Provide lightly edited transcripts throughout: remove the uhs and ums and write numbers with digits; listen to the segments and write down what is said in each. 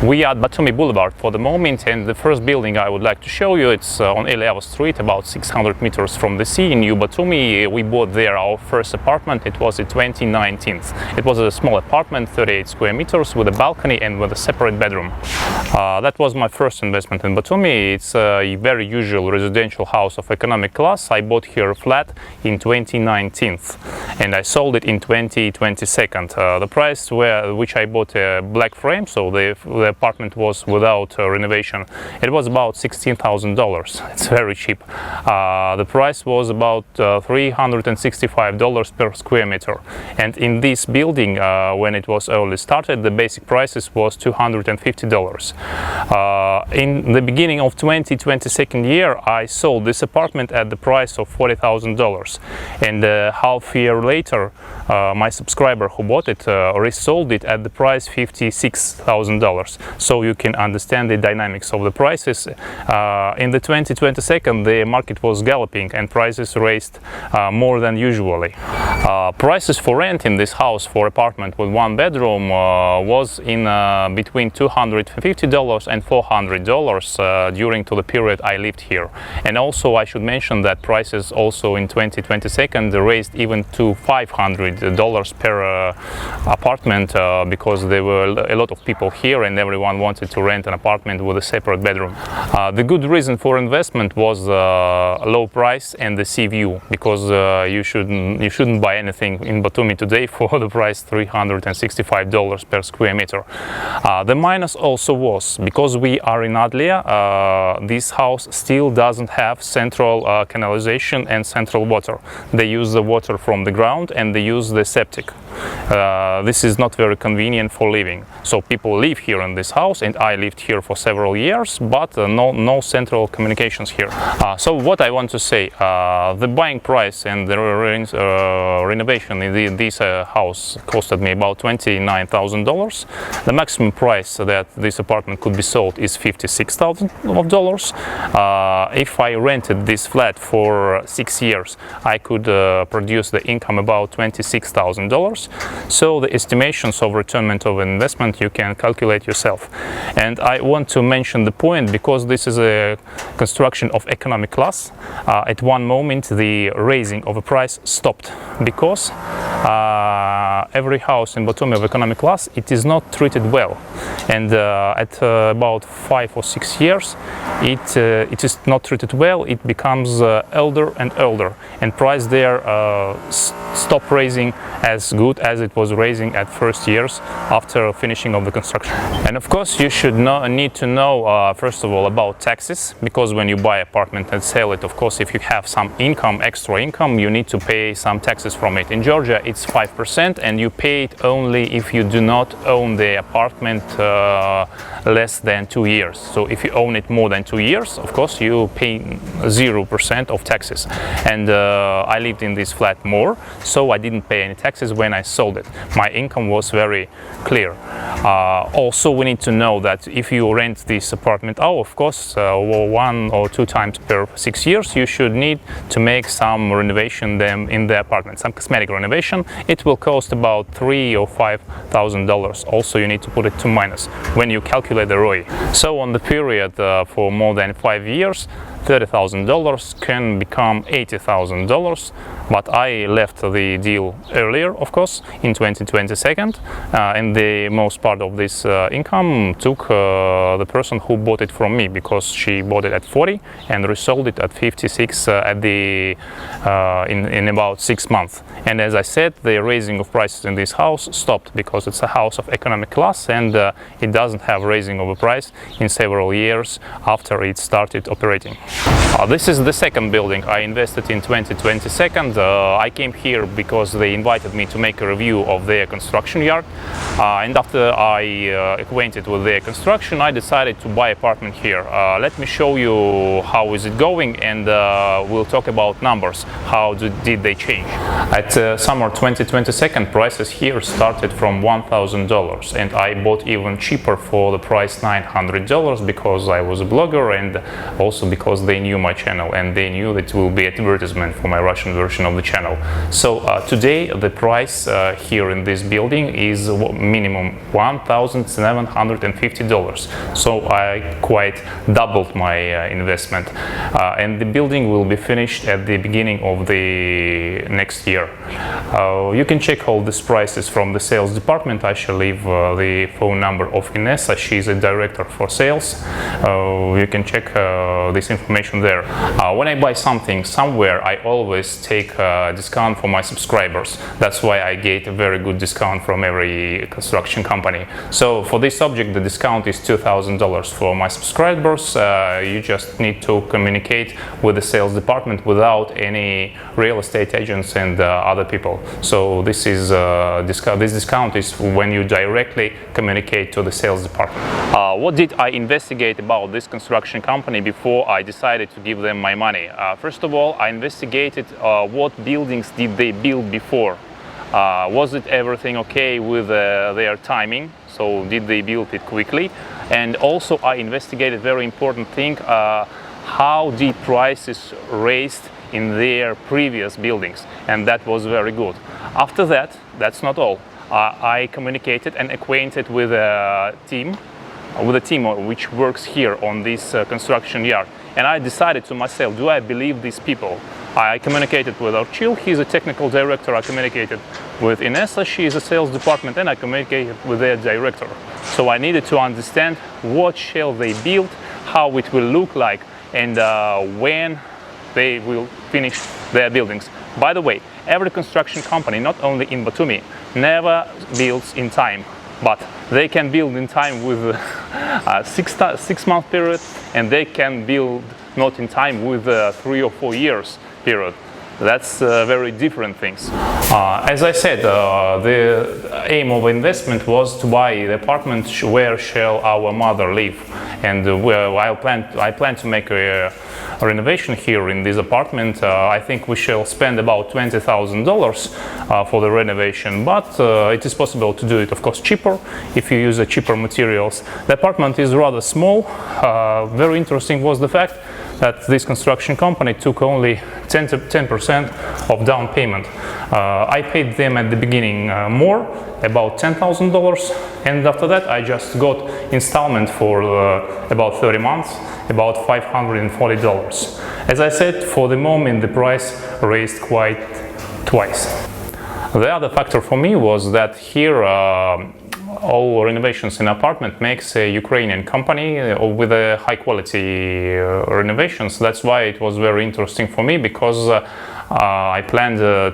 We are at Batumi Boulevard for the moment, and the first building I would like to show you, it's on Eliava Street, about 600 meters from the sea in New Batumi. We bought there our first apartment. It was in 2019. It was a small apartment, 38 square meters, with a balcony and with a separate bedroom. That was my first investment in Batumi. It's a very usual residential house of economic class. I bought here a flat in 2019 and I sold it in 2022. The price which I bought a black frame, so the apartment was without renovation. It was about $16,000. It's very cheap. The price was about $365 per square meter. And in this building, when it was early started, the basic prices was $250. In the beginning of 2022 year, I sold this apartment at the price of $40,000. And half year later, my subscriber who bought it resold it at the price $56,000. So you can understand the dynamics of the prices. In the 2022, the market was galloping and prices raised more than usually. Prices for rent in this house for apartment with one bedroom was in between $250 and $400 during to the period I lived here. And also I should mention that prices also in 2022 raised even to $500 per apartment because there were a lot of people here and everyone wanted to rent an apartment with a separate bedroom. The good reason for investment was low price and the sea view, because you shouldn't buy anything in Batumi today for the price $365 per square meter. The minus also was because we are in Adlia, this house still doesn't have central canalization and central water. They use the water from the ground and they use the septic. This is not very convenient for living. So people live here in this house, and I lived here for several years, but no central communications here. So what I want to say, the buying price and the renovation in this house costed me about $29,000. The maximum price that this apartment could be sold is $56,000. If I rented this flat for 6 years, I could produce the income about $26,000. So the estimations of return of investment you can calculate yourself. And I want to mention the point because this is a construction of economic class. At one moment the raising of a price stopped because every house in Batumi of economic class, it is not treated well, and at about 5 or 6 years it is not treated well. It becomes older and older, and price there stop raising as good as it was raising at first years after finishing of the construction. And of course you should need to know first of all about taxes, because when you buy apartment and sell it, of course if you have some income, extra income, you need to pay some taxes from it. In Georgia it's 5%, and you pay it only if you do not own the apartment less than 2 years. So if you own it more than 2 years, of course you pay 0% of taxes. And I lived in this flat more, so I didn't pay any taxes when I sold it. My income was very clear. Also we need to know that if you rent this apartment out, of course 1 or 2 times per 6 years, you should need to make some renovation in the apartment, some cosmetic renovation. It will cost about $3,000 or $5,000. Also you need to put it to minus when you calculate the ROI. So on the period for more than 5 years, $30,000 can become $80,000, but I left the deal earlier, of course, in 2022, and the most part of this income took the person who bought it from me, because she bought it at 40 and resold it at 56 in about 6 months. And as I said, the raising of prices in this house stopped because it's a house of economic class, and it doesn't have raising of a price in several years after it started operating. This is the second building I invested in 2022. I came here because they invited me to make a review of their construction yard, and after I acquainted with their construction, I decided to buy apartment here. Let me show you how is it going, and we'll talk about numbers. How did they change? At summer 2022, prices here started from $1,000, and I bought even cheaper for the price $900 because I was a blogger, and also because they knew my channel, and they knew that it will be advertisement for my Russian version of the channel. So today the price here in this building is minimum $1,750. So I quite doubled my investment, and the building will be finished at the beginning of the next year. You can check all these prices from the sales department. I shall leave the phone number of Inessa. She's a director for sales. You can check this information there. When I buy something somewhere, I always take a discount for my subscribers. That's why I get a very good discount from every construction company. So for this object, the discount is $2,000 for my subscribers. You just need to communicate with the sales department without any real estate agents and other people. So this discount is when you directly communicate to the sales department. What did I investigate about this construction company before I decided to give them my money? First of all, I investigated what buildings did they build before. Was it everything okay with their timing? So did they build it quickly? And also I investigated very important thing, how did prices raised in their previous buildings, and that was very good. After that, that's not all. I communicated and acquainted with a team which works here on this construction yard, and I decided to myself, do I believe these people? I communicated with Archil, he's a technical director. I communicated with Inessa, she is a sales department, and I communicated with their director. So I needed to understand what shall they build, how it will look like, and when they will finish their buildings. By the way, every construction company, not only in Batumi, never builds in time, but they can build in time with a 6-month period, and they can build not in time with 3 or 4 years period. That's very different things. As I said, the aim of investment was to buy the apartment where shall our mother live, and I plan to make a renovation here in this apartment. I think we shall spend about $20,000 for the renovation, but it is possible to do it, of course, cheaper if you use cheaper materials. The apartment is rather small. Very interesting was the fact that this construction company took only 10% of down payment. I paid them at the beginning more, about $10,000, and after that I just got installment for about 30 months, about $540. As I said, for the moment the price raised quite twice. The other factor for me was that here all renovations in apartment makes a Ukrainian company with a high quality renovations. That's why it was very interesting for me, because I planned to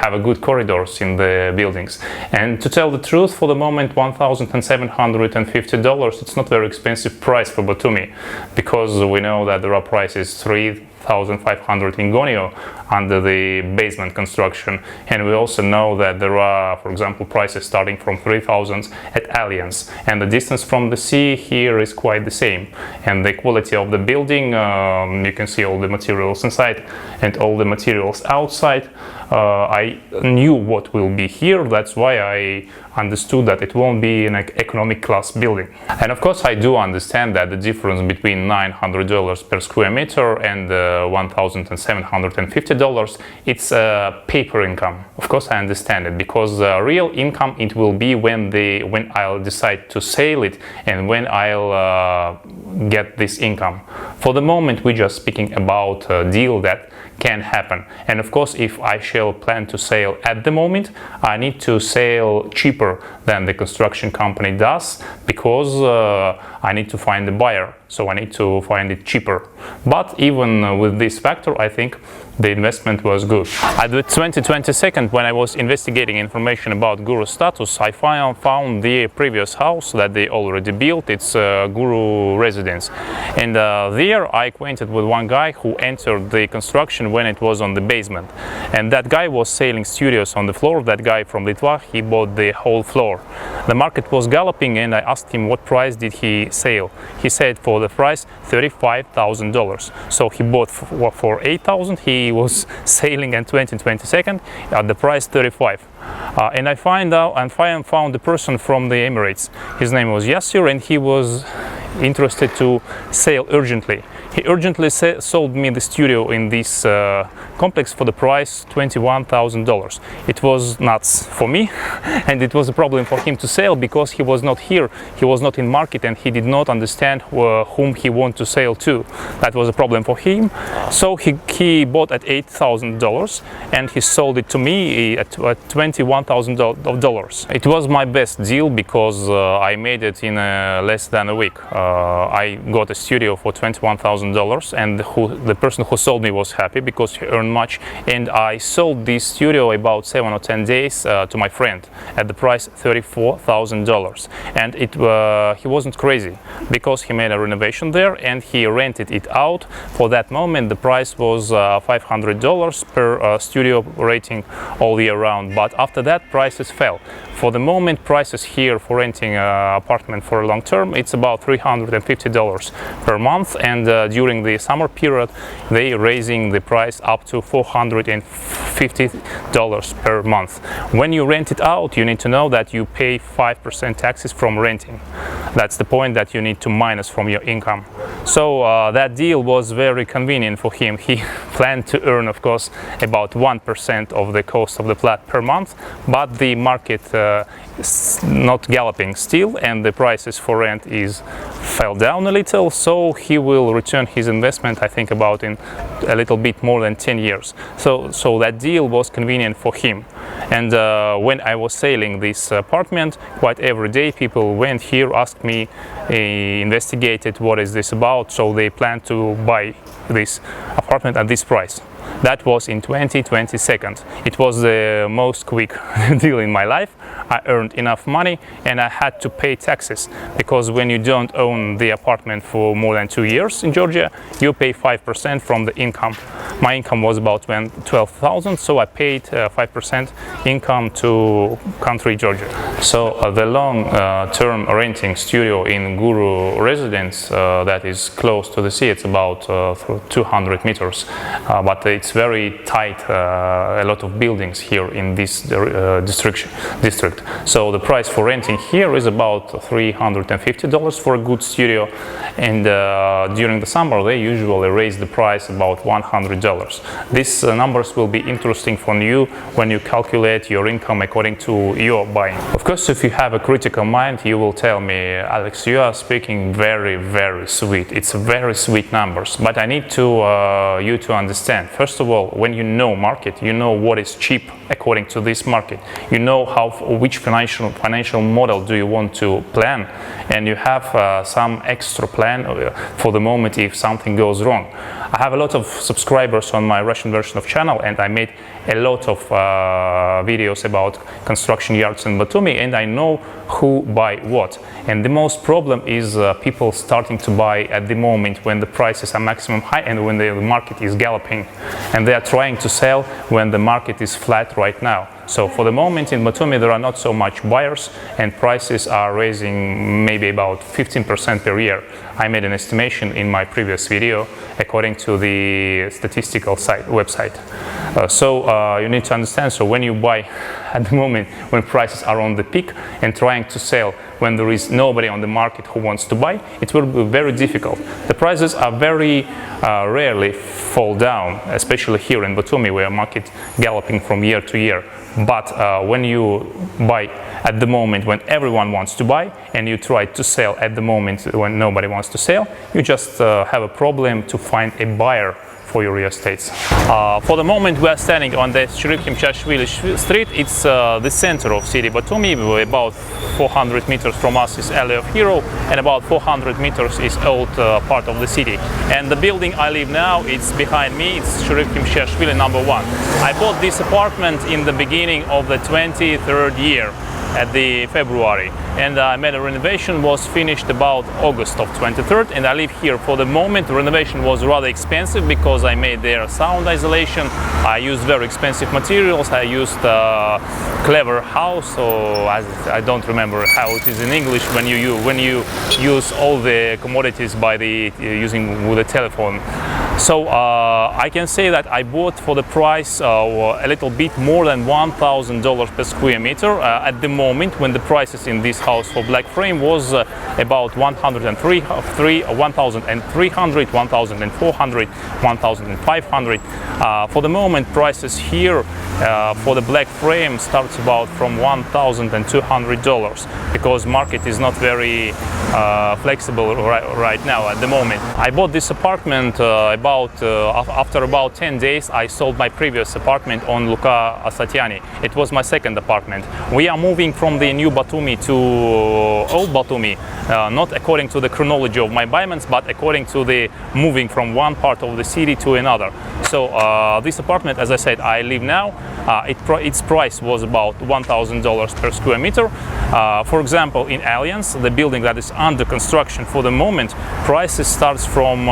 have a good corridors in the buildings. And to tell the truth, for the moment, $1,750, it's not very expensive price for Batumi, because we know that there are prices $3,500 in Gonio under the basement construction, and we also know that there are, for example, prices starting from 3,000 at Allianz, and the distance from the sea here is quite the same, and the quality of the building, you can see all the materials inside and all the materials outside. I knew what will be here, that's why I understood that it won't be an economic class building. And of course I do understand that the difference between $900 per square meter and $1,750, it's paper income. Of course I understand it, because real income it will be when I'll decide to sell it and when I'll get this income. For the moment we're just speaking about a deal that can happen, and of course if I shall plan to sell at the moment, I need to sell cheaper than the construction company does, because I need to find a buyer, so I need to find it cheaper. But even with this factor, I think the investment was good. At the 2022, when I was investigating information about Guru status, I found the previous house that they already built. It's Guru residence, and there I acquainted with one guy who entered the construction when it was on the basement, and that guy was selling studios on the floor. That guy from Litva, he bought the whole floor. The market was galloping, and I asked him what price did he sell. He said for the price $35,000. So he bought for $8,000. He was selling in 2022 at the price $35,000. And I found the person from the Emirates. His name was Yassir, and he was interested to sell urgently. He urgently sold me the studio in this complex for the price $21,000. It was nuts for me, and it was a problem for him to sell because he was not here, he was not in market, and he did not understand whom he wanted to sell to. That was a problem for him. So he bought at $8,000 and he sold it to me at $21,000. It was my best deal because I made it in less than a week. I got a studio for $21,000, and the person who sold me was happy because he earned much, and I sold this studio about 7 or 10 days to my friend at the price $34,000. And he wasn't crazy because he made a renovation there and he rented it out. For that moment the price was $500 per studio rating all year round, but after that prices fell. For the moment, prices here for renting an apartment for a long term, it's about $350 per month, and during the summer period they raising the price up to $450 per month. When you rent it out, you need to know that you pay 5% taxes from renting. That's the point that you need to minus from your income. So that deal was very convenient for him. He planned to earn, of course, about 1% of the cost of the flat per month, but the market is not galloping still, and the prices for rent fell down a little, so he will return his investment, I think, about in a little bit more than 10 years. So that deal was convenient for him. And when I was selling this apartment, quite every day people went here, asked me, investigated what is this about, so they plan to buy this apartment at this price. That was in 2022. It was the most quick deal in my life. I earned enough money and I had to pay taxes, because when you don't own the apartment for more than 2 years in Georgia, you pay 5% from the income. My income was about $12,000, so I paid 5% income to country Georgia. So the long-term renting studio in Guru residence that is close to the sea, it's about 200 meters, but it's very tight, a lot of buildings here in this district. So the price for renting here is about $350 for a good studio, and during the summer they usually raise the price about $100. These numbers will be interesting for you when you calculate your income according to your buying. Of course, if you have a critical mind, you will tell me, Alex, you are speaking very, very sweet. It's very sweet numbers, but I need you to understand. First of all, when you know market, you know what is cheap according to this market. You know which financial model do you want to plan, and you have some extra plan for the moment if something goes wrong. I have a lot of subscribers on my Russian version of channel, and I made a lot of videos about construction yards in Batumi, and I know who buy what. And the most problem is people starting to buy at the moment when the prices are maximum high and when the market is galloping, and they are trying to sell when the market is flat right now. So for the moment in Batumi there are not so much buyers, and prices are raising maybe about 15% per year. I made an estimation in my previous video according to the statistical website. So you need to understand, so when you buy at the moment when prices are on the peak and trying to sell when there is nobody on the market who wants to buy, it will be very difficult. The prices are very rarely fall down, especially here in Batumi where market galloping from year to year. But when you buy at the moment when everyone wants to buy, and you try to sell at the moment when nobody wants to sell, you just have a problem to find a buyer for your real estates. For the moment we are standing on the Shirikimchashvili street. It's the center of city Batumi. About 400 meters from us is Alley of Hero, and about 400 meters is old part of the city. And the building I live now, it's behind me, it's Shirikimchashvili number 1. I bought this apartment in the beginning of the 23rd year at the February, and I made a renovation, was finished about August of 23rd, and I live here. For the moment the renovation was rather expensive because I made there sound isolation, I used very expensive materials, I used clever house, so I don't remember how it is in English when you use all the commodities by using with a telephone. So I can say that I bought for the price a little bit more than $1,000 per square meter. At the moment, when the prices in this house for black frame was about 1,300, 1,400, 1,500. For the moment, prices here for the black frame starts about from $1,200 because market is not very flexible right now at the moment. I bought this apartment after about 10 days. I sold my previous apartment on Luka Asatiani. It was my second apartment. We are moving from the new Batumi to old Batumi, not according to the chronology of my payments, but according to the moving from one part of the city to another. So this apartment, as I said, I live now. Its price was about $1,000 per square meter. For example, in Alliance, the building that is under construction for the moment, prices starts from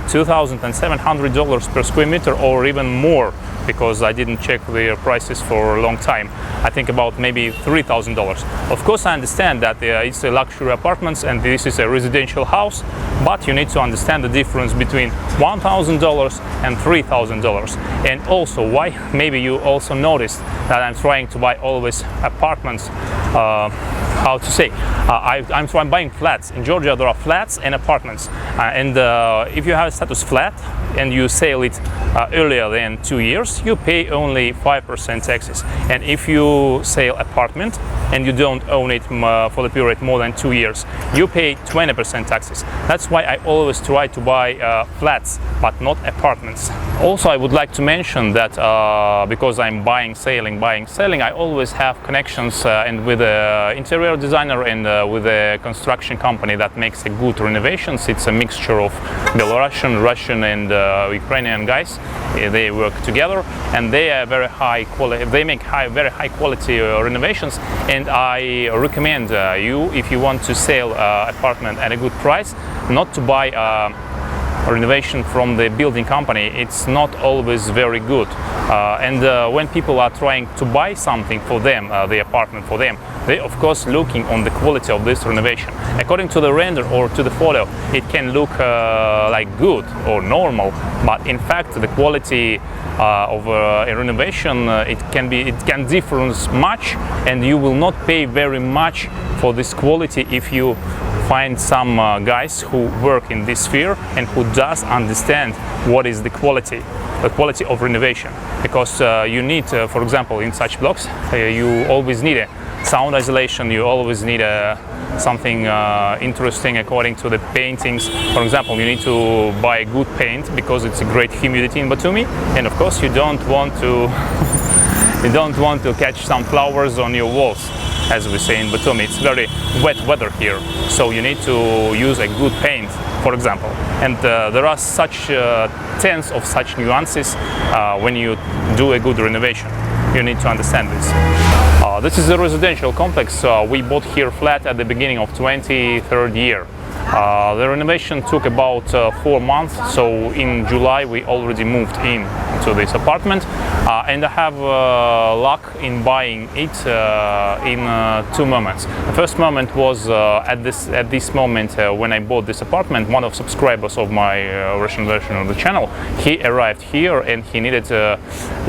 $2,700 per square meter or even more, because I didn't check their prices for a long time. I think about maybe $3,000. Of course, I understand that it's a luxury apartments and this is a residential house, but you need to understand the difference between $1,000 and $3,000. And also, why maybe you also noticed that I'm trying to buy always apartments. How to say? I'm buying flats. In Georgia, there are flats and apartments. If you have a status flat and you sell it earlier than 2 years, you pay only 5% taxes. And if you sell apartment and you don't own it for the period more than 2 years, you pay 20% taxes. That's why I always try to buy flats, but not apartments. Also, I would like to mention that because I'm buying, selling, I always have connections and with an interior designer and with a construction company that makes a good renovations. It's a mixture of Belarusian, Russian, and Ukrainian guys. They work together, and they are very high quality. They make very high quality renovations. And I recommend you, if you want to sell apartment at a good price, not to buy renovation from the building company. It's not always very good. When people are trying to buy something for them, the apartment for them, they of course looking on the quality of this renovation. According to the render or to the photo, it can look like good or normal, but in fact the quality of a renovation it can differ much, and you will not pay very much for this quality if you find some guys who work in this sphere and who does understand what is the quality of renovation. Because you need, for example, in such blocks, you always need a sound isolation, you always need something interesting according to the paintings. For example, you need to buy a good paint because it's a great humidity in Batumi, and of course you don't want to catch some flowers on your walls. As we say in Batumi, it's very wet weather here, so you need to use a good paint, for example. And there are such tens of such nuances when you do a good renovation. You need to understand this. This is a residential complex. We bought here flat at the beginning of 23rd year. The renovation took about 4 months, so in July we already moved in to this apartment, and I have luck in buying it in 2 moments. The first moment was at this moment when I bought this apartment. One of subscribers of my Russian version of the channel, he arrived here and he needed a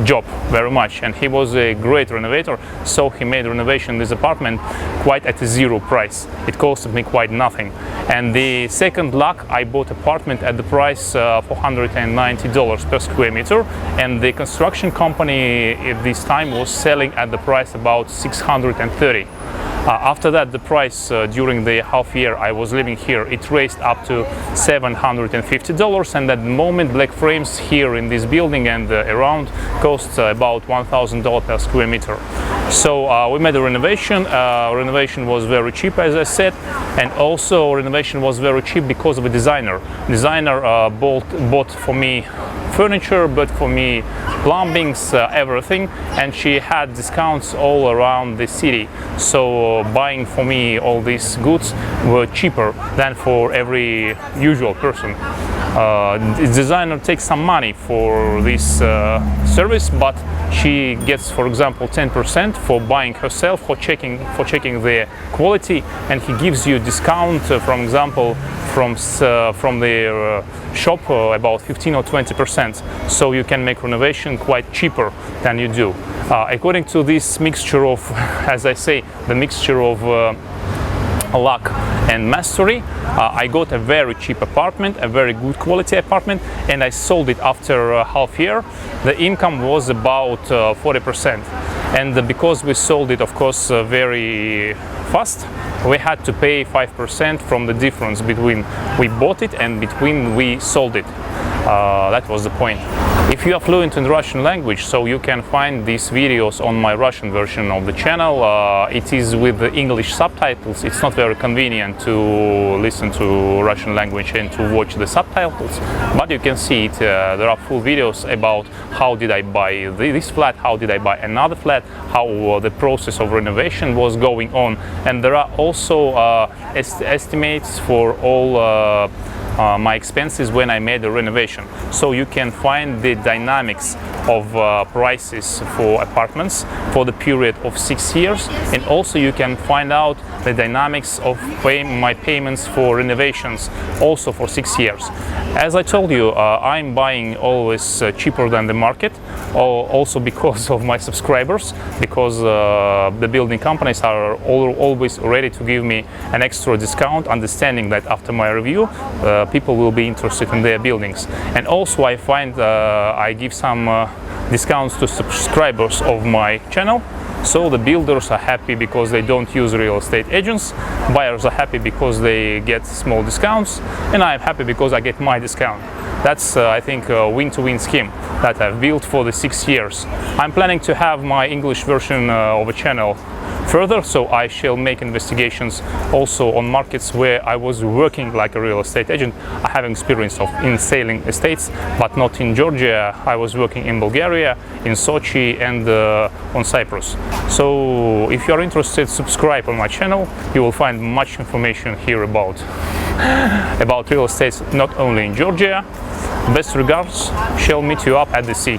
job very much, and he was a great renovator, so he made renovation in this apartment quite at a zero price. It costed me quite nothing. And the second luck, I bought apartment at the price $490 per square meter, and the construction company at this time was selling at the price about $630. After that, the price during the half year I was living here, it raised up to $750, and at the moment black frames here in this building and around cost about $1,000 per square meter. So we made a renovation. Renovation was very cheap, as I said, and also renovation was very cheap because of a designer. Designer bought for me furniture, but for me plumbings, everything, and she had discounts all around the city. So buying for me all these goods were cheaper than for every usual person. The designer takes some money for this service, but she gets, for example, 10% for buying herself, for checking the quality, and he gives you discount, for example, from the shop about 15 or 20%. So you can make renovation quite cheaper than you do. According to this mixture of, as I say, the mixture of luck and mastery, I got a very cheap apartment, a very good quality apartment, and I sold it after a half year. The income was about 40%, and because we sold it, of course, very fast, we had to pay 5% from the difference between we bought it and between we sold it. That was the point. If you are fluent in Russian language, so you can find these videos on my Russian version of the channel. It is with the English subtitles. It's not very convenient to listen to Russian language and to watch the subtitles, but you can see it. There are full videos about how did I buy this flat, how did I buy another flat, how the process of renovation was going on, and there are also estimates for all my expenses when I made the renovation. So you can find the dynamics of prices for apartments for the period of 6 years, and also you can find out the dynamics of my payments for renovations also for 6 years. As I told you, I'm buying always cheaper than the market, also because of my subscribers, because the building companies are always ready to give me an extra discount, understanding that after my review people will be interested in their buildings. And also I find I give some discounts to subscribers of my channel. So the builders are happy because they don't use real estate agents, buyers are happy because they get small discounts, and I'm happy because I get my discount. That's I think a win-to-win scheme that I've built for the 6 years. I'm planning to have my English version of a channel further, so I shall make investigations also on markets where I was working like a real estate agent. I have experience in selling estates, but not in Georgia. I was working in Bulgaria, in Sochi, and on Cyprus. So if you are interested, subscribe on my channel. You will find much information here about real estate, not only in Georgia. Best regards, shall meet you up at the sea.